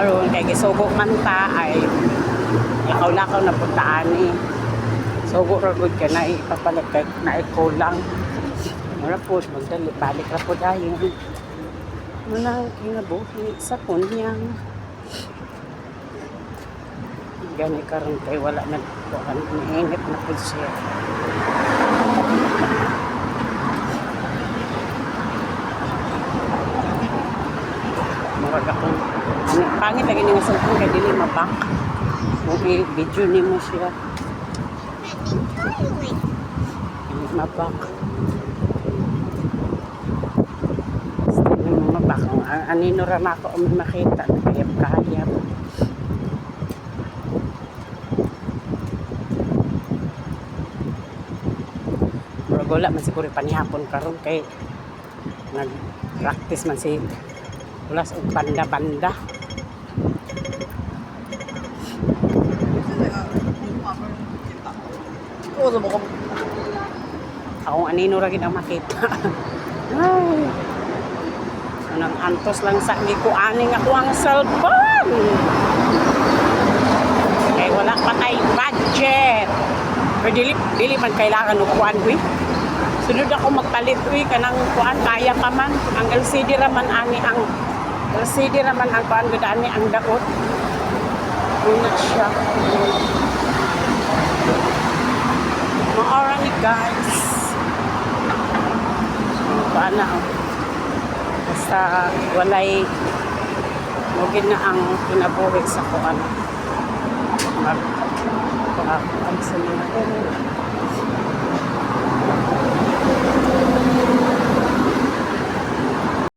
karon kay gisugo man ta ay lakaw-lakaw na puntaan ni. Sugo ra gud ka na ipapalit kay na kulang. Mura po magdali balik ra po dayon. Muna kinabuhi sa punyang. Gani karon kay wala na kuan init na pud siya. Murag akong pangit lagi ni nga cellphone kay dili mabak. Okay, video ni mo siya. Dili mabak. Dili mabak. Anino ra na ako makita kayap-kayap. Wala man siguro panihapon karon kay nag-practice man si ulas og banda-banda. Akong anino ra gid ang makita. Ay. Anang antos lang sa gikuaning ako ang cellphone. Kay wala pa tay budget. Pero dili man kailangan og kuan wi. Sunod ako magpalit uy kanang kuan kaya pa man ang LCD raman ani ang kuan gud ani ang daot. Una siya. Maora ni guys. Kuan na basta walay mugid na ang kinabuhi sa kuan. Mag sa mga